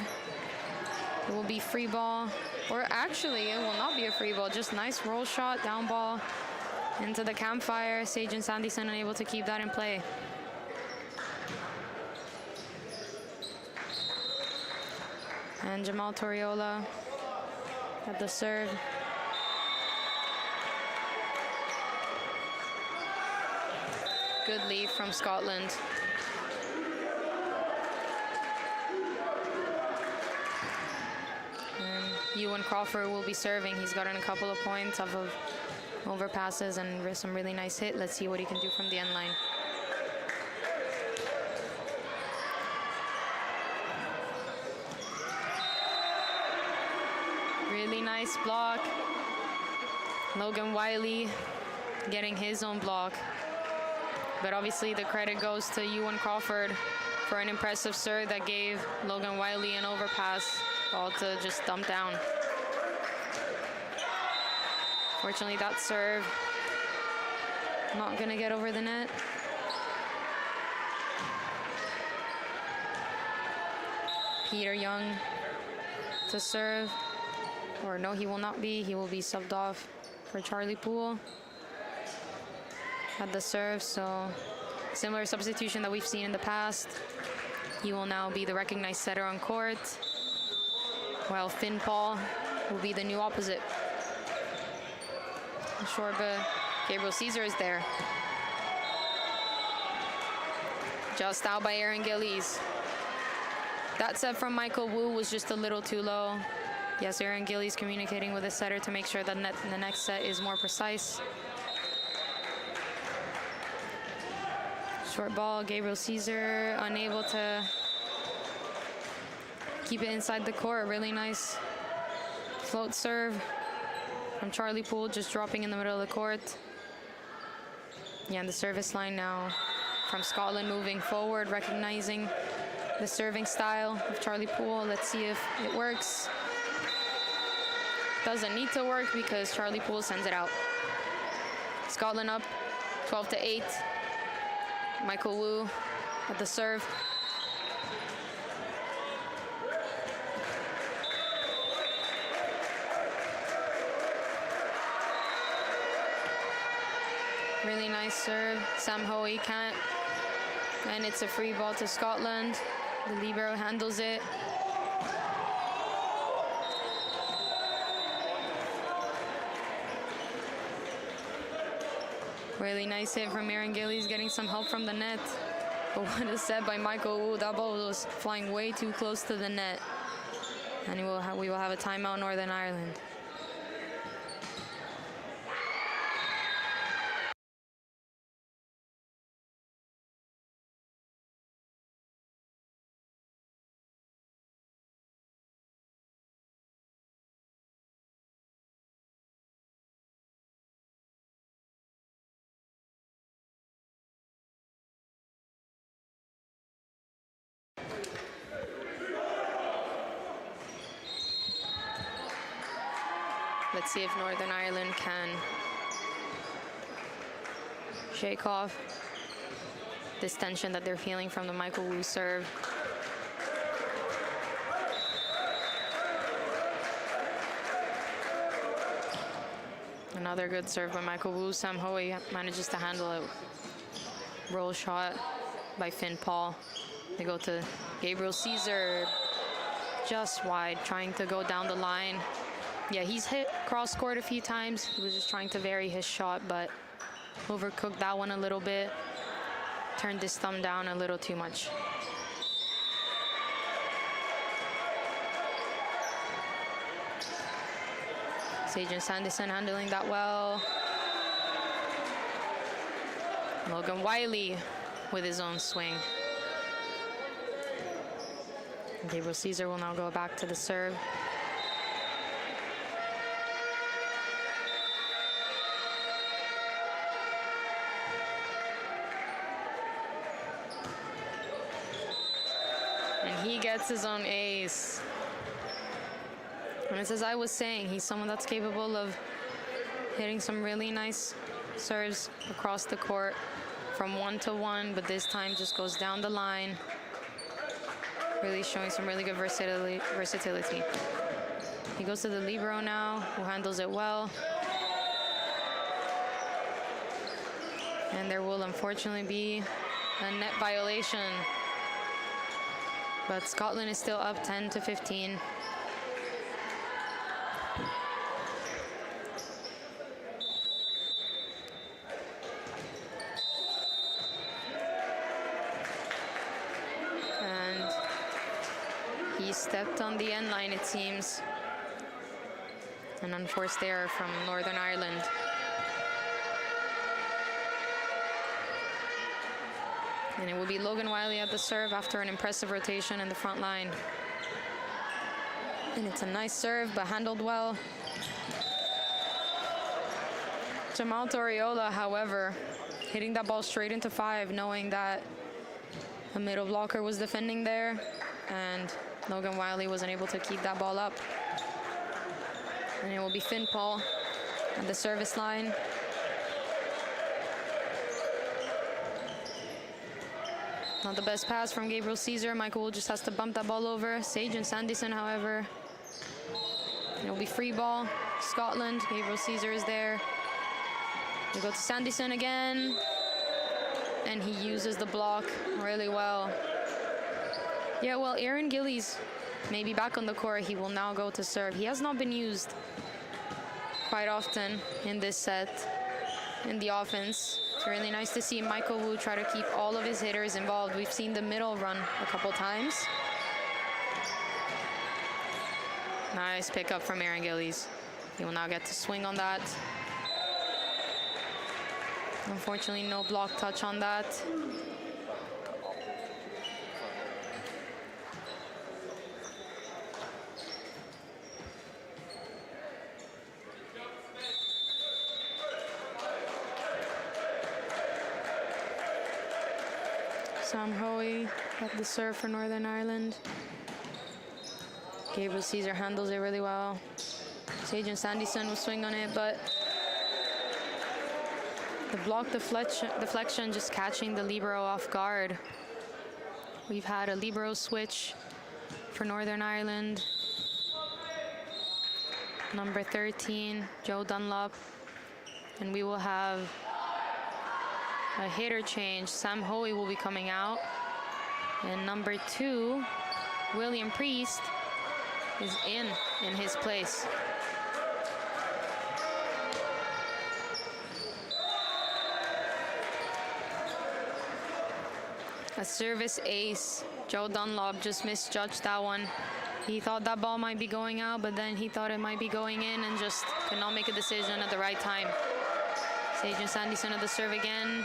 It will be free ball. Or actually, it will not be a free ball. Just nice roll shot, down ball into the campfire. Sagen Sandison unable to keep that in play. And Jamal Toriola at the serve. Good lead from Scotland. And Ewan Crawford will be serving. He's gotten a couple of points off of overpasses and some really nice hit. Let's see what he can do from the end line. Really nice block. Logan Wiley getting his own block. But obviously the credit goes to Ewan Crawford for an impressive serve that gave Logan Wiley an overpass ball to just dump down. Fortunately, that serve not gonna get over the net. Peter Young to serve. Or no, he will not be. He will be subbed off for Charlie Poole at the serve. So similar substitution that we've seen in the past. He will now be the recognized setter on court, while Finn Paul will be the new opposite. Shorba, Gabriel Caesar is there. Just out by Aaron Gillies. That set from Michael Wu was just a little too low. Yes, Aaron Gillies communicating with the setter to make sure that the next set is more precise. Short ball, Gabriel Caesar unable to keep it inside the court. Really nice float serve from Charlie Poole, just dropping in the middle of the court. Yeah, and the service line now from Scotland moving forward, recognizing the serving style of Charlie Poole. Let's see if it works. Doesn't need to work because Charlie Poole sends it out. Scotland up 12-8. Michael Wu at the serve. Really nice serve. Sam Hoey can't. And it's a free ball to Scotland. The libero handles it. Really nice hit from Aaron Gillies, getting some help from the net. But what a set by Michael Wu. That ball was flying way too close to the net. And we will have a timeout, Northern Ireland. Let's see if Northern Ireland can shake off this tension that they're feeling from the Michael Wu serve. Another good serve by Michael Wu. Sam Hoey manages to handle it. Roll shot by Finn Paul. They go to Gabriel Caesar, just wide, trying to go down the line. Yeah, he's hit cross court a few times. He was just trying to vary his shot, but overcooked that one a little bit. Turned his thumb down a little too much. Sagen Sanderson handling that well. Logan Wiley with his own swing. Gabriel Caesar will now go back to the serve. And he gets his own ace. And it's as I was saying, he's someone that's capable of hitting some really nice serves across the court from 1-to-1, but this time just goes down the line. Really showing some really good versatility. He goes to the libero now, who handles it well. And there will unfortunately be a net violation. But Scotland is still up 10-15. And he stepped on the end line, it seems. An unforced error from Northern Ireland. And it will be Logan Wiley at the serve after an impressive rotation in the front line. And it's a nice serve, but handled well. Jamal Toriola, however, hitting that ball straight into 5, knowing that a middle blocker was defending there, and Logan Wiley wasn't able to keep that ball up. And it will be Finn Paul at the service line. Not the best pass from Gabriel Caesar. Michael Wu just has to bump that ball over. Sagen Sanderson, however. It'll be free ball. Scotland. Gabriel Caesar is there. We go to Sanderson again. And he uses the block really well. Yeah, well, Aaron Gillies may be back on the court. He will now go to serve. He has not been used quite often in this set in the offense. It's really nice to see Michael Wu try to keep all of his hitters involved. We've seen the middle run a couple times. Nice pickup from Aaron Gillies. He will now get to swing on that. Unfortunately, no block touch on that. Sam Hoey at the serve for Northern Ireland. Gabriel Caesar handles it really well. Sajan Sanderson will swing on it, but the block deflection just catching the libero off guard. We've had a libero switch for Northern Ireland. Number 13, Joe Dunlop. And we will have a hitter change. Sam Hoey will be coming out. And number 2, William Priest, is in his place. A service ace. Joe Dunlop just misjudged that one. He thought that ball might be going out, but then he thought it might be going in and just could not make a decision at the right time. Sajan Sanderson at the serve again.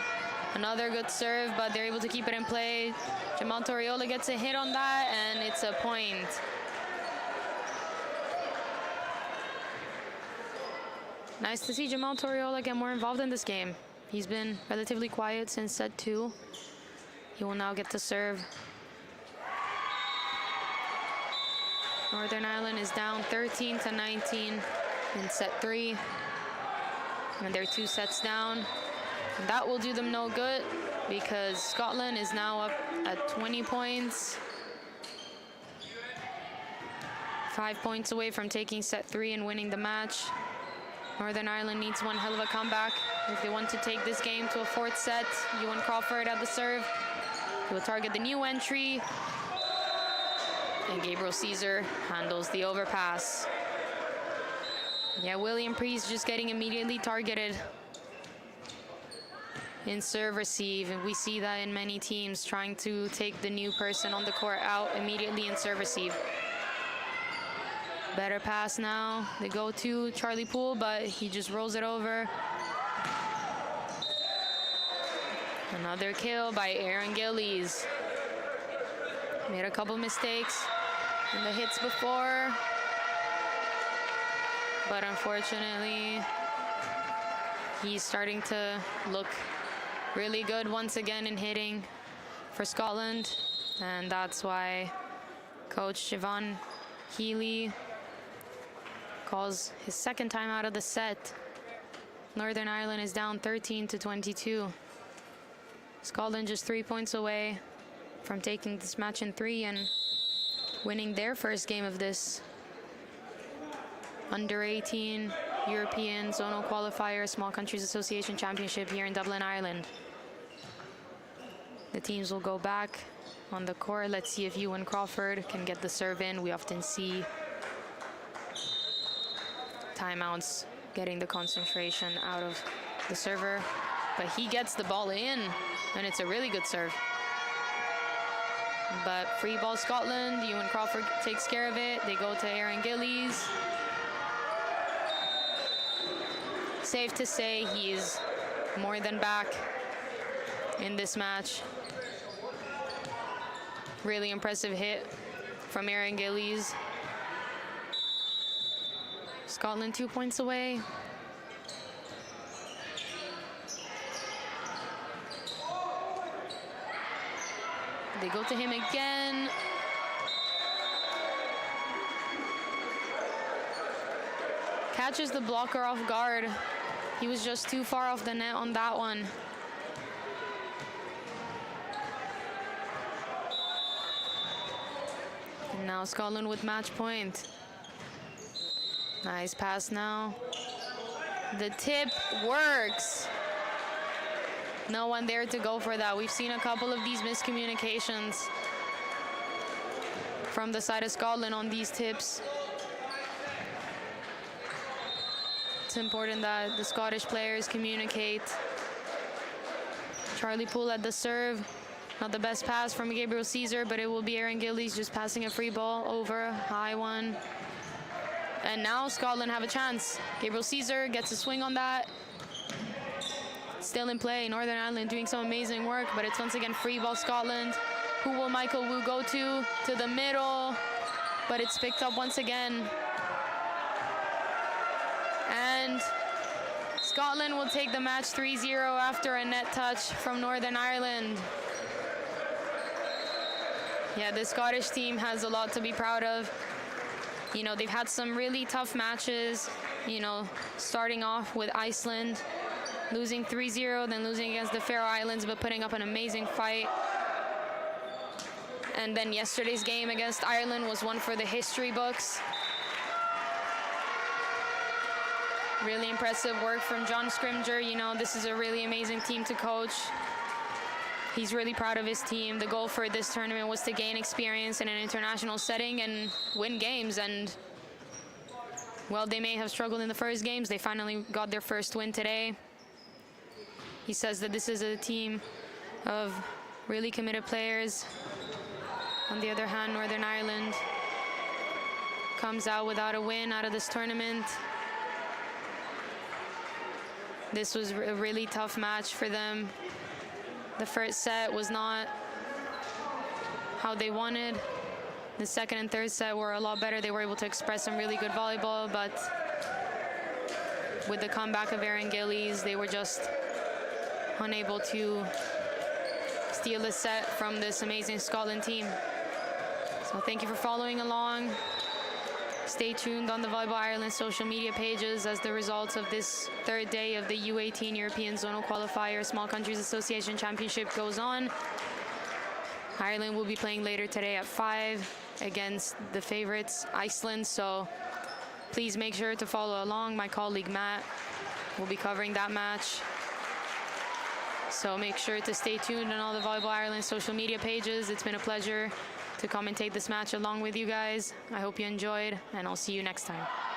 Another good serve, but they're able to keep it in play. Jamal Toriola gets a hit on that, and it's a point. Nice to see Jamal Toriola get more involved in this game. He's been relatively quiet since set 2. He will now get to serve. Northern Ireland is down 13-19 in set 3. And they're 2 sets down. And that will do them no good because Scotland is now up at 20 points. 5 points away from taking set 3 and winning the match. Northern Ireland needs one hell of a comeback if they want to take this game to a 4th set. Ewan Crawford at the serve. He will target the new entry. And Gabriel Caesar handles the overpass. Yeah, William Priest just getting immediately targeted in serve receive. And we see that in many teams trying to take the new person on the court out immediately in serve receive. Better pass now. They go to Charlie Poole, but he just rolls it over. Another kill by Aaron Gillies. Made a couple mistakes in the hits before, but unfortunately, he's starting to look really good once again in hitting for Scotland, and that's why Coach Siobhan Healy calls his 2nd time out of the set. Northern Ireland is down 13-22. Scotland just 3 points away from taking this match in 3 and winning their first game of this under 18 European Zonal Qualifier Small Countries Association Championship here in Dublin, Ireland. The teams will go back on the court. Let's see if Ewan Crawford can get the serve in. We often see timeouts getting the concentration out of the server, but he gets the ball in, and it's a really good serve. But free ball Scotland. Ewan Crawford takes care of it. They go to Aaron Gillies. Safe to say he's more than back in this match. Really impressive hit from Aaron Gillies. Scotland 2 points away. They go to him again. Catches the blocker off guard. He was just too far off the net on that one. And now Scotland with match point. Nice pass now. The tip works. No one there to go for that. We've seen a couple of these miscommunications from the side of Scotland on these tips. It's important that the Scottish players communicate. Charlie Poole at the serve. Not the best pass from Gabriel Caesar, but it will be Aaron Gillies just passing a free ball over. High one. And now Scotland have a chance. Gabriel Caesar gets a swing on that. still in play. Northern Ireland doing some amazing work, but it's once again free ball Scotland. Who will Michael Wu go to? To the middle, but it's picked up once again. And Scotland will take the match 3-0 after a net touch from Northern Ireland. Yeah, the Scottish team has a lot to be proud of. You know, they've had some really tough matches, you know, starting off with Iceland, losing 3-0, then losing against the Faroe Islands, but putting up an amazing fight. And then yesterday's game against Ireland was one for the history books. Really impressive work from John Scrimger. You know, this is a really amazing team to coach. He's really proud of his team. The goal for this tournament was to gain experience in an international setting and win games. And, well, they may have struggled in the first games. They finally got their first win today. He says that this is a team of really committed players. On the other hand, Northern Ireland comes out without a win out of this tournament. This was a really tough match for them. The first set was not how they wanted. The second and third set were a lot better. They were able to express some really good volleyball, but with the comeback of Erin Gillies, they were just unable to steal a set from this amazing Scotland team. So thank you for following along. Stay tuned on the Volleyball Ireland social media pages as the results of this third day of the U18 European Zonal Qualifier Small Countries Association Championship goes on. Ireland will be playing later today at 5 against the favorites, Iceland. So please make sure to follow along. My colleague Matt will be covering that match. So make sure to stay tuned on all the Volleyball Ireland social media pages. It's been a pleasure to commentate this match along with you guys. I hope you enjoyed, and I'll see you next time.